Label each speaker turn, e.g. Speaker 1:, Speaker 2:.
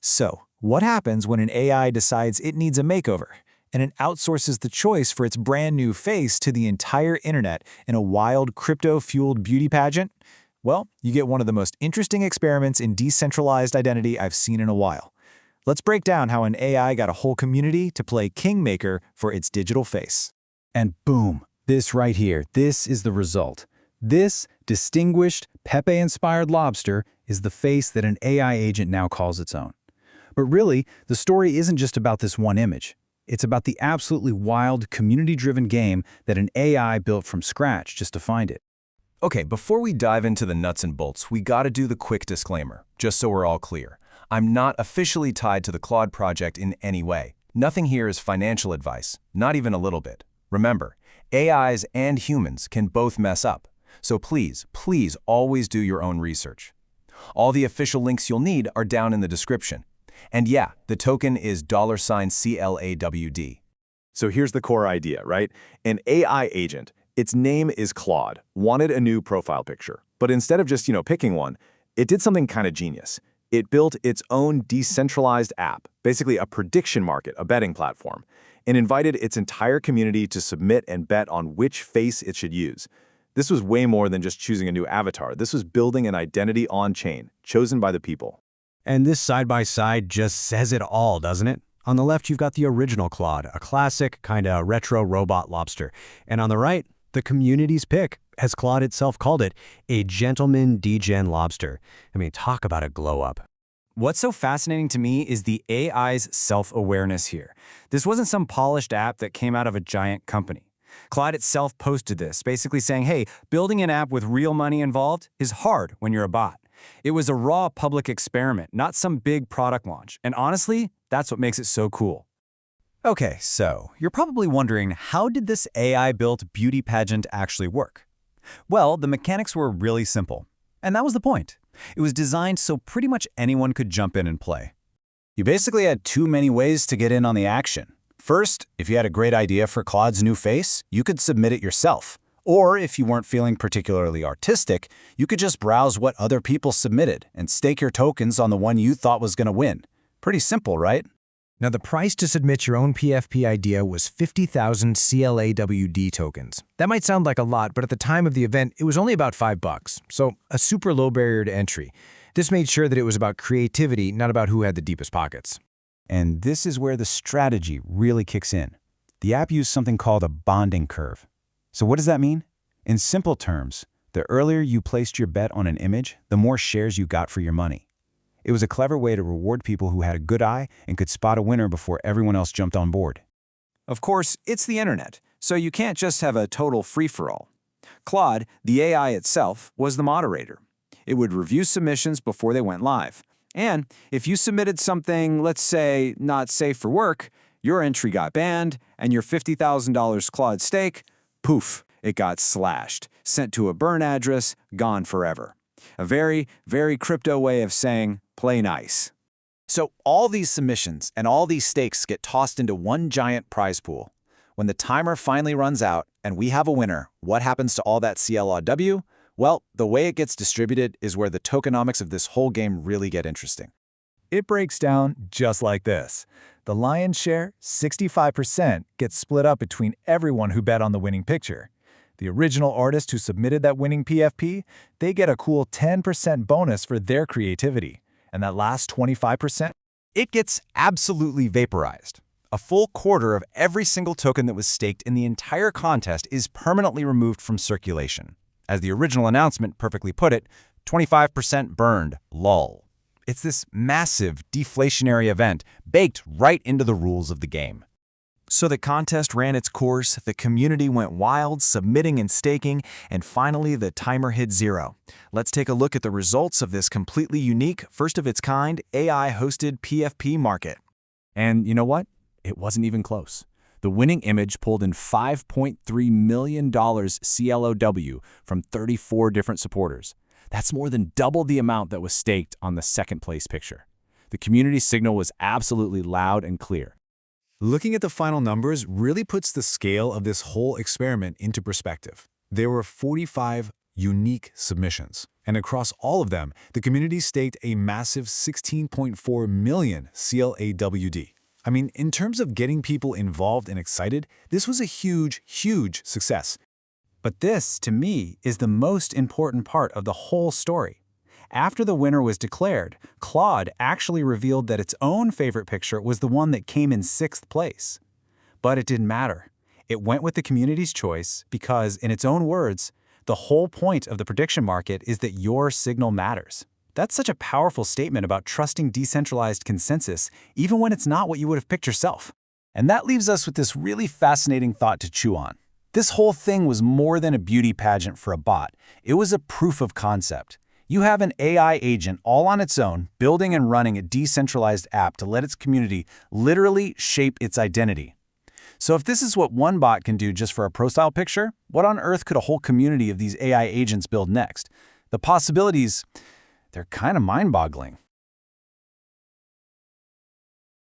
Speaker 1: So, what happens when an AI decides it needs a makeover, and it outsources the choice for its brand new face to the entire internet in a wild crypto-fueled beauty pageant? Well, you get one of the most interesting experiments in decentralized identity I've seen in a while. Let's break down how an AI got a whole community to play kingmaker for its digital face.
Speaker 2: And boom, this right here, this is the result. This distinguished, Pepe-inspired lobster is the face that an AI agent now calls its own. But really, the story isn't just about this one image. It's about the absolutely wild, community-driven game that an AI built from scratch just to find it.
Speaker 3: Okay, before we dive into the nuts and bolts, we gotta do the quick disclaimer, just so we're all clear. I'm not officially tied to the Claude project in any way. Nothing here is financial advice, not even a little bit. Remember, AIs and humans can both mess up. So please, please always do your own research. All the official links you'll need are down in the description. And yeah, the token is $CLAWD.
Speaker 4: So here's the core idea, right? An AI agent, its name is Claude, wanted a new profile picture. But instead of just, picking one, it did something kind of genius. It built its own decentralized app, basically a prediction market, a betting platform, and invited its entire community to submit and bet on which face it should use. This was way more than just choosing a new avatar. This was building an identity on-chain, chosen by the people.
Speaker 5: And this side-by-side just says it all, doesn't it? On the left, you've got the original Claude, a classic, kinda retro robot lobster. And on the right, the community's pick, as Claude itself called it, a gentleman degen lobster. I mean, talk about a glow-up.
Speaker 1: What's so fascinating to me is the AI's self-awareness here. This wasn't some polished app that came out of a giant company. Claude itself posted this, basically saying, hey, building an app with real money involved is hard when you're a bot. It was a raw public experiment, not some big product launch. And honestly, that's what makes it so cool. Okay, so you're probably wondering, how did this AI-built beauty pageant actually work? Well, the mechanics were really simple. And that was the point. It was designed so pretty much anyone could jump in and play. You basically had too many ways to get in on the action. First, if you had a great idea for Claude's new face, you could submit it yourself. Or if you weren't feeling particularly artistic, you could just browse what other people submitted and stake your tokens on the one you thought was going to win. Pretty simple, right?
Speaker 6: Now, the price to submit your own PFP idea was 50,000 CLAWD tokens. That might sound like a lot, but at the time of the event, it was only about $5, so a super low barrier to entry. This made sure that it was about creativity, not about who had the deepest pockets.
Speaker 2: And this is where the strategy really kicks in. The app used something called a bonding curve. So what does that mean? In simple terms, the earlier you placed your bet on an image, the more shares you got for your money. It was a clever way to reward people who had a good eye and could spot a winner before everyone else jumped on board.
Speaker 1: Of course, it's the internet, so you can't just have a total free-for-all. Claude, the AI itself, was the moderator. It would review submissions before they went live. And if you submitted something, let's say, not safe for work, your entry got banned, and your $50,000 Claude stake, poof, it got slashed, sent to a burn address, gone forever. A very, very crypto way of saying, play nice. So all these submissions and all these stakes get tossed into one giant prize pool. When the timer finally runs out and we have a winner, what happens to all that CLAW? Well, the way it gets distributed is where the tokenomics of this whole game really get interesting.
Speaker 7: It breaks down just like this. The lion's share, 65%, gets split up between everyone who bet on the winning picture. The original artist who submitted that winning PFP, they get a cool 10% bonus for their creativity. And that last 25%?
Speaker 1: It gets absolutely vaporized. A full quarter of every single token that was staked in the entire contest is permanently removed from circulation. As the original announcement perfectly put it, 25% burned, lol. It's this massive deflationary event baked right into the rules of the game. So the contest ran its course, the community went wild, submitting and staking, and finally the timer hit 0. Let's take a look at the results of this completely unique, first-of-its-kind, AI-hosted PFP market. And you know what? It wasn't even close. The winning image pulled in $5.3 million CLOW from 34 different supporters. That's more than double the amount that was staked on the second-place picture. The community signal was absolutely loud and clear.
Speaker 6: Looking at the final numbers really puts the scale of this whole experiment into perspective. There were 45
Speaker 7: unique submissions. And across all of them, the community staked a massive 16.4 million CLAWD. I mean, in terms of getting people involved and excited, this was a huge, huge success.
Speaker 2: But this, to me, is the most important part of the whole story. After the winner was declared, Claude actually revealed that its own favorite picture was the one that came in 6th place. But it didn't matter. It went with the community's choice because, in its own words, the whole point of the prediction market is that your signal matters. That's such a powerful statement about trusting decentralized consensus, even when it's not what you would have picked yourself. And that leaves us with this really fascinating thought to chew on. This whole thing was more than a beauty pageant for a bot. It was a proof of concept. You have an AI agent all on its own, building and running a decentralized app to let its community literally shape its identity. So if this is what one bot can do just for a profile picture, what on earth could a whole community of these AI agents build next? The possibilities, they're kind of mind-boggling.